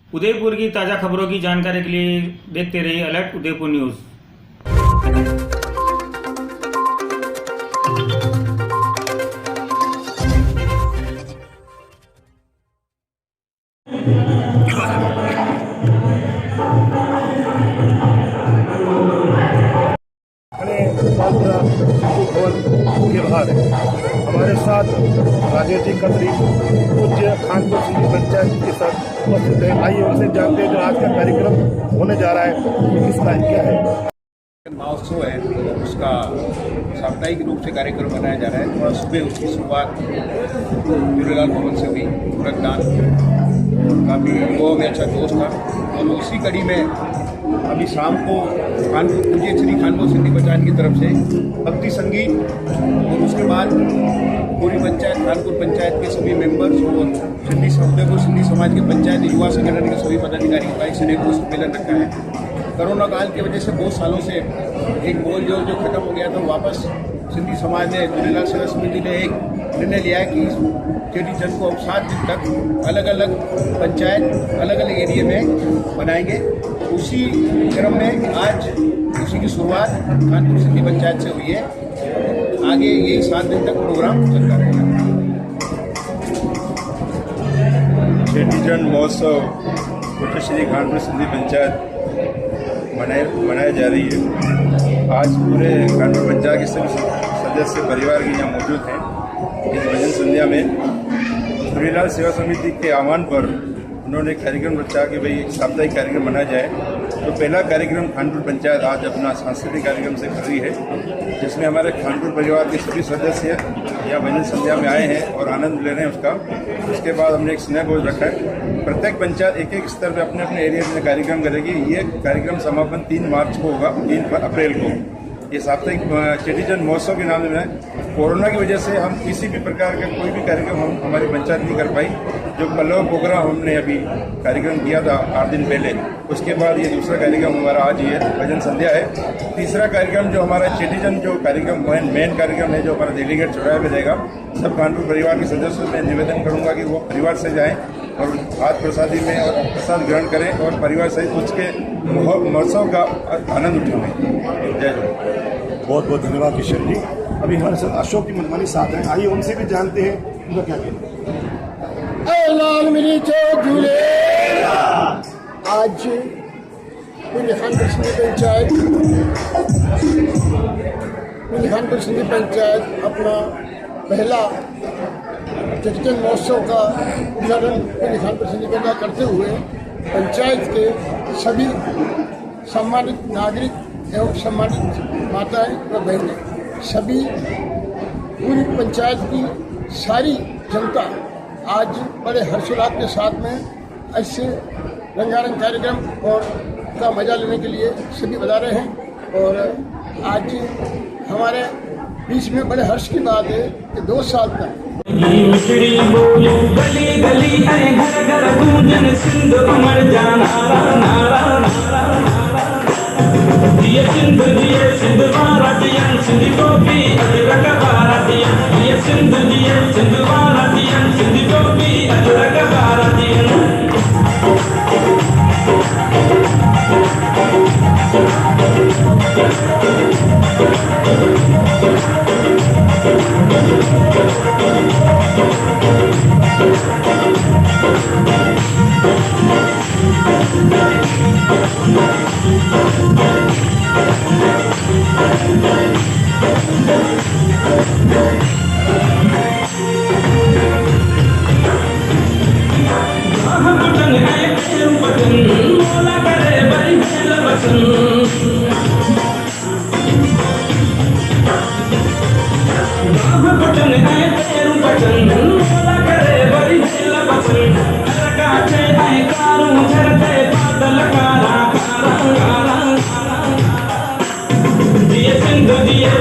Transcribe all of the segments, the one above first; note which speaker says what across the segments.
Speaker 1: उदयपुर की ताज़ा खबरों की जानकारी के लिए देखते रहिए अलर्ट उदयपुर न्यूज़।
Speaker 2: भवन के बाहर है। हमारे साथ राजेश जी खत्री पूज्य खानपुर सिंधी पंचायत के साथ उपस्थित है। आइए उनसे जानते हैं जो आज का कार्यक्रम होने जा रहा है किसका क्या है।
Speaker 3: महोत्सव है, उसका साप्ताहिक रूप से कार्यक्रम बनाया जा रहा है। थोड़ा सुबह उसकी शुरुआत झूलेलाल भवन से हुई, रक्तदान काफ़ी युवाओं में अच्छा जोश था। और उसी कड़ी में अभी शाम को खानपुर पूज्य श्री खानपुर सिंधी पंचायत की तरफ से भक्ति संगीत और उसके बाद पूरी पंचायत खानपुर पंचायत के सभी मेंबर्स और उदयपुर सिंधी समाज के पंचायत युवा संगठन के सभी पदाधिकारियों का एक स्नेहपूर्ण सम्मेलन रखा है। कोरोना काल की वजह से बहुत सालों से एक बोल जो खत्म हो गया था, वापस सिंधी समाज ने झूलेलाल सेवा समिति ने एक निर्णय लिया है कि चेटी चंद को अब 7 दिन तक अलग अलग पंचायत अलग अलग एरिया में बनाएंगे। उसी क्रम में आज उसी की शुरुआत खानपुर सिंधी पंचायत से हुई है। आगे यही 7 दिन तक प्रोग्राम चलता रहेगा।
Speaker 4: चेटी चंद महोत्सव पूज्य श्री खानपुर सिंधी पंचायत मनाई जा रही है। आज पूरे खानपुर पंचायत के सभी सदस्य परिवार के यहाँ मौजूद हैं। इस भजन संध्या में झूलेलाल सेवा समिति के आह्वान पर उन्होंने कार्यक्रम रचा कि भाई एक साप्ताहिक कार्यक्रम मनाया जाए। तो पहला कार्यक्रम खानपुर पंचायत आज अपना सांस्कृतिक कार्यक्रम से कर रही है, जिसमें हमारे खानपुर परिवार के सभी सदस्य यहाँ भजन संध्या में आए हैं और आनंद ले रहे हैं उसका। उसके बाद हमने एक स्नेह भोज रखा है। प्रत्येक पंचायत एक एक स्तर पर अपने अपने एरिया में कार्यक्रम करेगी। ये कार्यक्रम समापन 3 मार्च को होगा, 3 अप्रैल को। ये साप्ताहिक चेटी चंद महोत्सव के नाम में कोरोना की वजह से हम किसी भी प्रकार का कोई भी कार्यक्रम हम हमारी पंचायत नहीं कर पाई। जो पल्लव प्रोग्राम हमने अभी कार्यक्रम किया था 8 दिन पहले, उसके बाद ये दूसरा कार्यक्रम हमारा आज ये भजन संध्या है। तीसरा कार्यक्रम जो हमारा चेटी चंद जो कार्यक्रम मेन कार्यक्रम है, जो हमारा डेलीगेट चौराहे पे जाएगा, सब खानपुर परिवार के सदस्यों से निवेदन करूंगा कि वो परिवार से जाएं और हाथ प्रसादी में और प्रसाद ग्रहण करें और परिवार सहित उसके महोत्सव का आनंद उठाएं। जय जय।
Speaker 2: बहुत बहुत धन्यवाद किशन जी। अभी हमारे साथ अशोक की मनमानी साथ हैं। आइए उनसे भी जानते हैं उनका क्या कहना है।
Speaker 5: लाल मिली चौक झूले आज पूरी खानपुर सिंधी पंचायत अपना पहला चेटी चंद महोत्सव का उद्घाटन पूरी खानपुर सिंधी पंचायत करते हुए पंचायत के सभी सम्मानित नागरिक एवं सम्मानित माताएं व बहनें, सभी पूरी पंचायत की सारी जनता आज बड़े हर्षोल्लास के साथ में ऐसे रंगारंग कार्यक्रम और का मजा लेने के लिए सभी बता रहे हैं। और आज हमारे बीच में बड़े हर्ष की बात है कि 2 साल तक
Speaker 6: गली गली घर घर गूंजन सिंधु अमर जाना ये सिंधु भारतीयन सिंधु टोपी अजरक भारतीयन ये सिंधु भारतीयन सिंधु टोपी अजरक भारतीयन।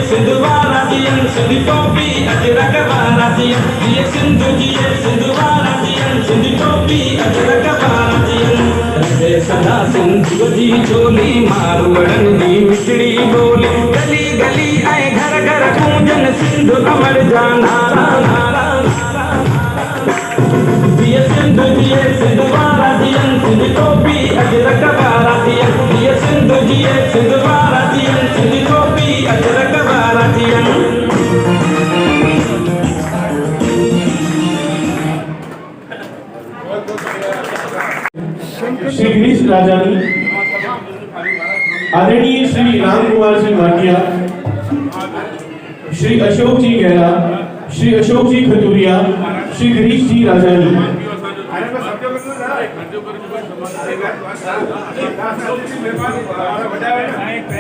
Speaker 6: सिंधु भारतीयन सिंधु टोपी अजरक भारतीयन ये सिंधु भारतीयन सिंधु टोपी अजरक भारतीयन। सदा सिंधु जी चोली मारवड़न दी मिठड़ी बोली गली गली आए घर घर गूंजन सिंधु अमर जाना ये सिंधु भारतीयन सिंधु
Speaker 7: राजानी, आदरणीय श्री राम कुमार जी भाटिया, श्री अशोक जी गहरा, श्री अशोक जी खतुरिया, श्री गिरीश जी राजानी,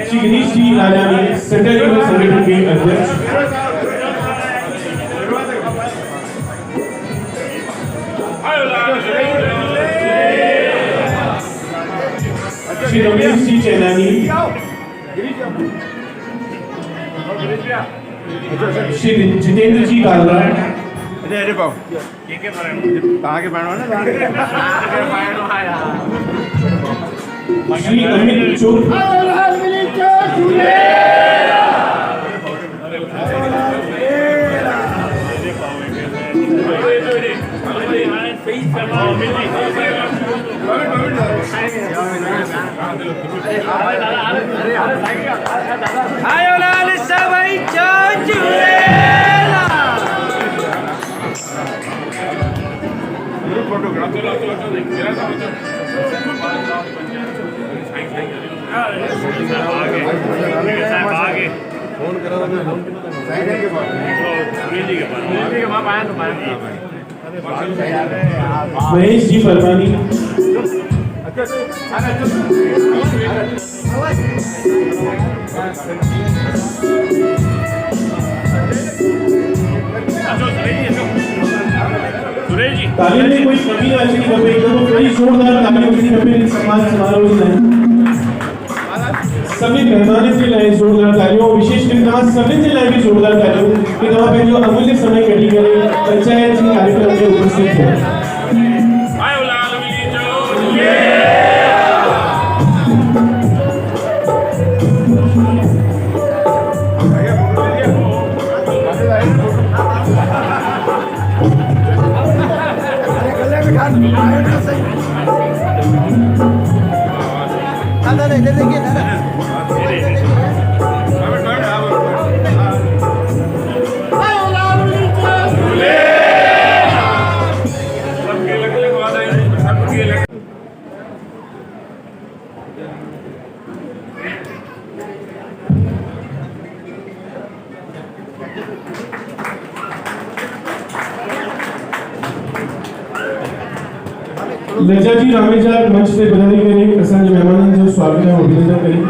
Speaker 7: श्री गिरीश जी राजानी सेंट्रल युवा संगठन के अध्यक्ष, श्री रमेश जी चैलानी, श्री जितेंद्र जी कालरा, श्री अमित चोर, महेश जी परवानी, तालीम में कोई कमी ना अच्छी कमी तो कोई जोरदार तालीम की कमी समाज समारोह में सभी मेहमानों से लाए जोरदार तालियों, विशेष कर सभी से लाए भी जोरदार तालियों कि तमाम पे जो अमूल्य समय कटी करे पंचायत के कार्यक्रम में उपस्थित है। लज्जा जी रामेजा मंच से बधाई करें, असांजे मेहमाननि जो स्वागत है अभिनंदन करें।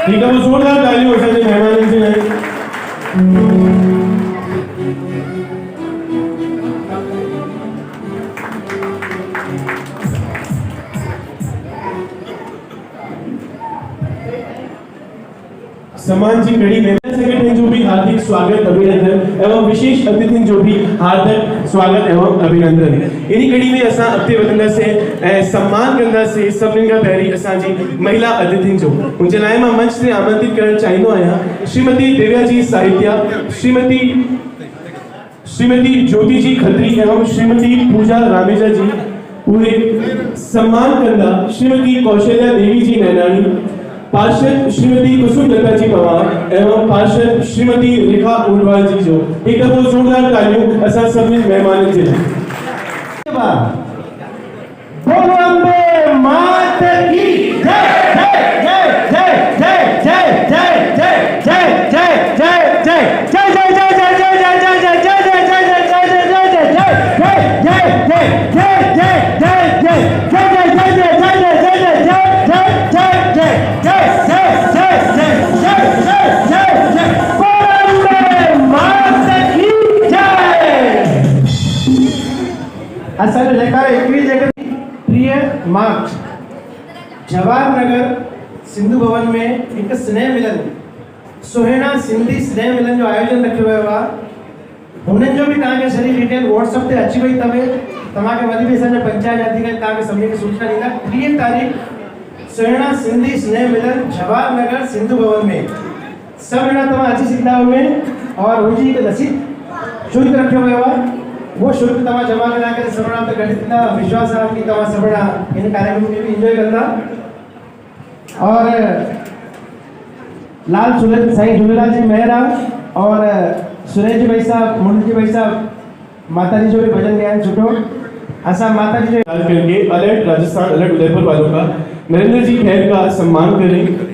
Speaker 7: ठीक है, वो जोरदार तालियों असांजे मेहमाननि जे लाइ। सम्मान जी कड़ी में सेक्रेटरी जो भी हार्दिक स्वागत अभिनंदन एवं विशेष अतिथि जो भी हार्दिक स्वागत एवं अभिनंदन। इन्हीं कड़ी में असां अॻिते वधंदा से सम्मान कंदा से सभिनी खां पहिरीं असांजी महिला अतिथि जो उनजे लाइ मां मंच से आमंत्रित करणु चाहींदो आहियां श्रीमती दिव्या जी साहित्या, श्रीमती ज्योति जी खत्री एवं श्रीमती पूजा रामेजा जी। पूरे सम्मान कंदा श्रीमती कौशल्या देवी जी नैनानी, पार्षद श्रीमती कुसुम दत्ता जी पवार एवं पार्षद श्रीमती रेखा उर्वाल जी जो एक दफो जोरदार तालियों असां सभी मेहमाननि जे लाइ। बोलो अम्बे मात की जय जय जय जय जय जय जय जय जय जय जय जय प्रिय मार्च जवाहर नगर सिंधु भवन में एक स्नेह मिलन सुहिणा सिंधी स्नेह मिलन जो आयोजन रखियो वियो आहे। हुननि जो भी तव्हांखे सॼी डिटेल व्हाट्सएप ते अची वई तवे तव्हांखे वरी बि असांजा पंचायत अधिकारी तव्हांखे सभिनी खे सूचना ॾींदा। 30 तारीख़ सुहिणा सिंधी स्नेह मिलन जवाहर नगर सिंधु भवन में सभु ॼणा तव्हां अची सघंदा हुनमें और हुनजी हिकु रसीद शुल्क रखियो वियो आहे। वो शुल्क तव्हां जमा करा करे सभु ॼणा गॾु थींदा। विश्वास आहे कि तव्हां सभु ॼणा इन कार्यक्रम में भी एंजॉय कंदा। और लाल सुरेश साईं झूलेलाल जी मेहर और सुरेश जी भाई साहब मुरली जी भाई साहब माता जी जो भी भजन ॻाइनि सुठो असा माताजी जो
Speaker 8: करके अलर्ट राजस्थान अलर्ट उदयपुर वालों का नरेंद्र जी खैर का सम्मान करें।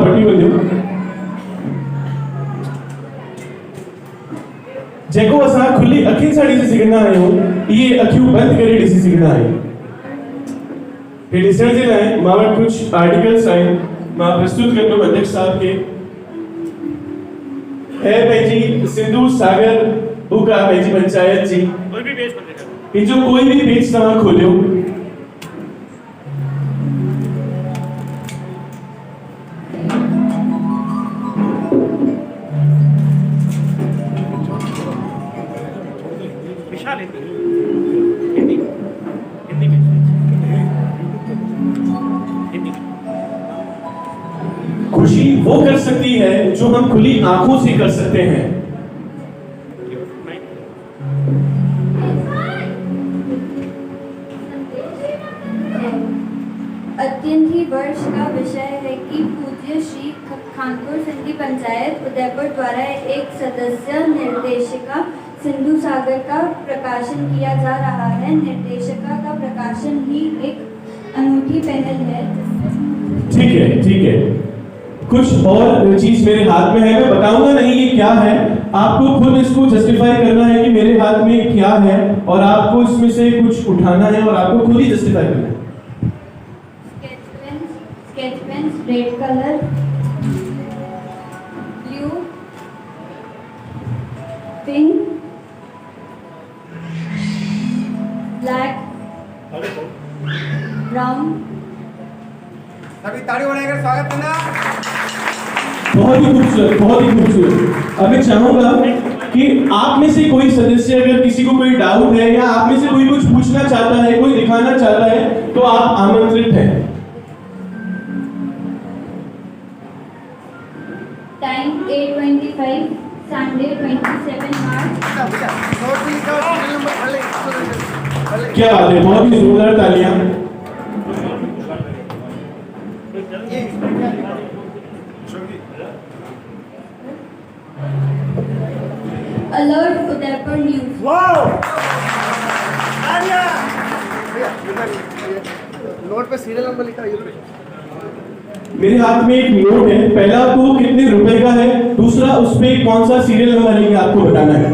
Speaker 8: पट्टी बंदियो जेको असां खुली अखियुनि सां ॾिसी सघंदा आहियूं इहे अखियूं बंदि करे ॾिसी सघंदा आहियूं हे ॾिसण जे लाइ मां वटि कुझु आर्टिकल्स आहिनि मां प्रस्तुत कंदुमि अध्यक्ष साहब खे है पंहिंजी सिंधु सागर बुक आहे पंहिंजी पंचायत जी इन जो कोई भी पेज तव्हां खोलियो खुशी वो कर सकती है जो हम खुली आंखों से कर सकते हैं
Speaker 9: अत्यंत ही वर्ष का विषय है कि पूज्य श्री खानपुर सिंधी पंचायत उदयपुर द्वारा एक सदस्य निर्देशिका सिंधु सागर का प्रकाशन किया जा रहा है। निर्देशिका का प्रकाशन ही एक अनूठी पहल है।
Speaker 8: ठीक है कुछ और चीज मेरे हाथ में है मैं बताऊंगा नहीं ये क्या है आपको खुद इसको जस्टिफाई करना है कि मेरे हाथ में क्या है और आपको इसमें से कुछ उठाना है और आपको खुद ही जस्टिफाई करना है
Speaker 9: sketch pen red colour blue pink black brown
Speaker 3: सभी ताली बजाकर स्वागत करना।
Speaker 8: बहुत ही खूबसूरत अब मैं चाहूंगा कि आप में से कोई सदस्य अगर किसी को कोई डाउट है या आप में से कोई कुछ पूछना चाहता है कोई दिखाना चाहता है तो आप आमंत्रित हैं
Speaker 9: टाइम 8:25 संडे 27 मार्च।
Speaker 8: क्या बात है बहुत ही जोरदार तालियां
Speaker 9: अलर्ट उदयपुर न्यूज।
Speaker 5: नोट पे सीरियल नंबर लिखा है
Speaker 8: मेरे हाथ में एक नोट है पहला तो कितने रुपए का है दूसरा उस पे कौन सा सीरियल नंबर है आपको बताना है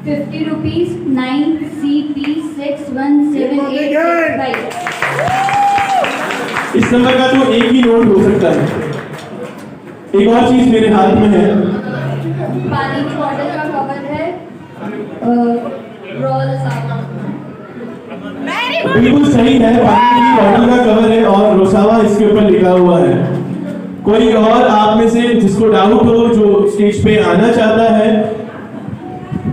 Speaker 9: 50 रुपीज 9CP617885।
Speaker 8: इस नंबर का तो एक ही नोट हो सकता है एक और चीज मेरे हाथ में है
Speaker 9: पानी की बॉटल का कवर है रोल साबुन।
Speaker 8: बिल्कुल सही है पानी की बॉटल का कवर है और रोसावा इसके ऊपर लिखा हुआ है कोई और आप में से जिसको डाउट हो जो स्टेज पे आना चाहता है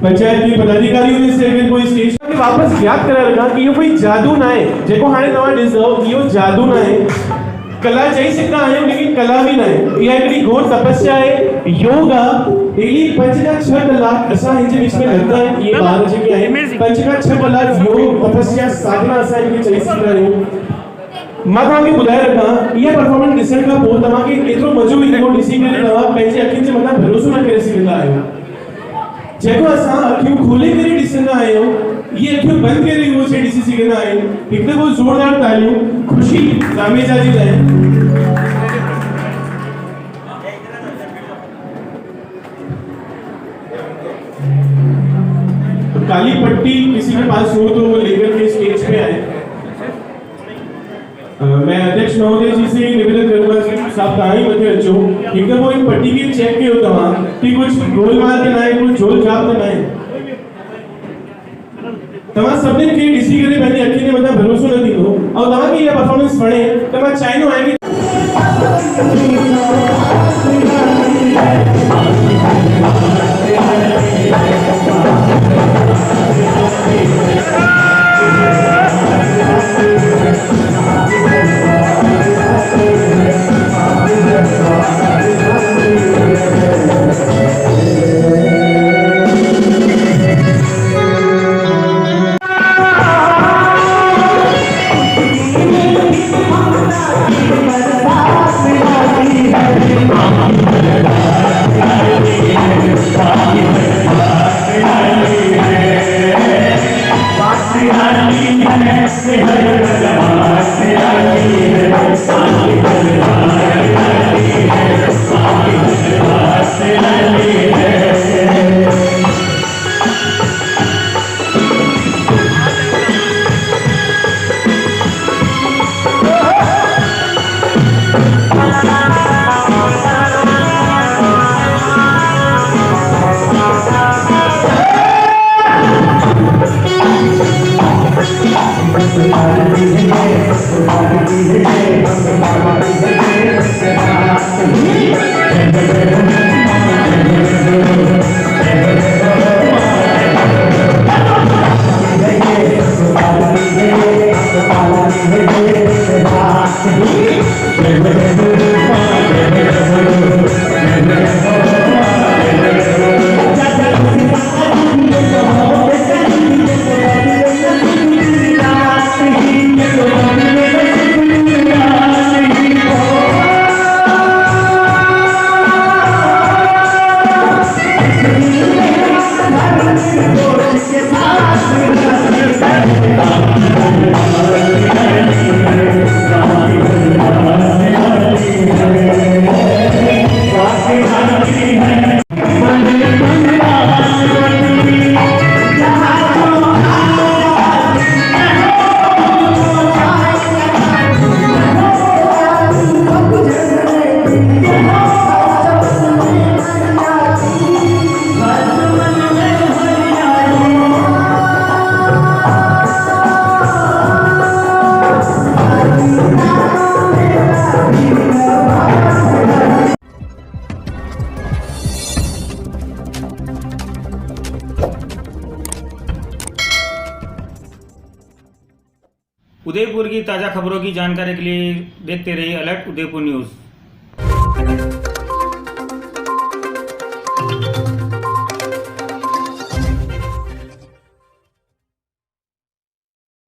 Speaker 8: पंचायत के पदाधिकारियों में से अगर कोई स्टेज पे वापस याद करा रखा कि ये कोई जादू ना है जेको हाणे तव्हां ॾिसो इहो जादू ना है कला चई सघंदा आहियूं लेकिन कला बि न आहे इहा हिकिड़ी घोर तपस्या आहे योग आहे डेली 5 खां 6 कलाक असां हिन जे विच में रहंदा आहियूं इहे ॿार जेके आहिनि 5 खां 6 कलाक योग तपस्या साधना असां हिनखे चई सघंदा आहियूं मां तव्हांखे ॿुधाए रखां इहा परफॉर्मेंस ॾिसण खां पोइ तव्हांखे एतिरो मज़ो ईंदो ॾिसी करे तव्हां पंहिंजे अखियुनि जे मथां भरोसो न करे सघंदा आहियो जेको असां अखियूं खोले करे ॾिसंदा आहियूं ये अखियूं बंद करे उहो शइ ॾिसी सघंदा आहियूं हिकु दफ़ो ज़ोरदार तालियूं ख़ुशी रामेजा जी लाइ काली पट्टी किसी के पास हो तो वो लेकर के स्टेज पे आए मैं अध्यक्ष महोदय जी से निवेदन करूंगा कि साहब कहां मत अचो एकदम वो इन पट्टी की चेक कयो तव्हां कि कुछ गोलमाल के ना है कुछ झोल छाप तो ना है तव्हां सभिनी खे ॾिसी करे पंहिंजी अखियुनि जे मथां भरोसो न थींदो ऐं तव्हांखे इहा परफॉर्मेंस वणे त मां चाहींदो आहियां कि
Speaker 6: है
Speaker 1: उदयपुर की ताज़ा खबरों की जानकारी के लिए देखते रहिए अलर्ट उदयपुर न्यूज़।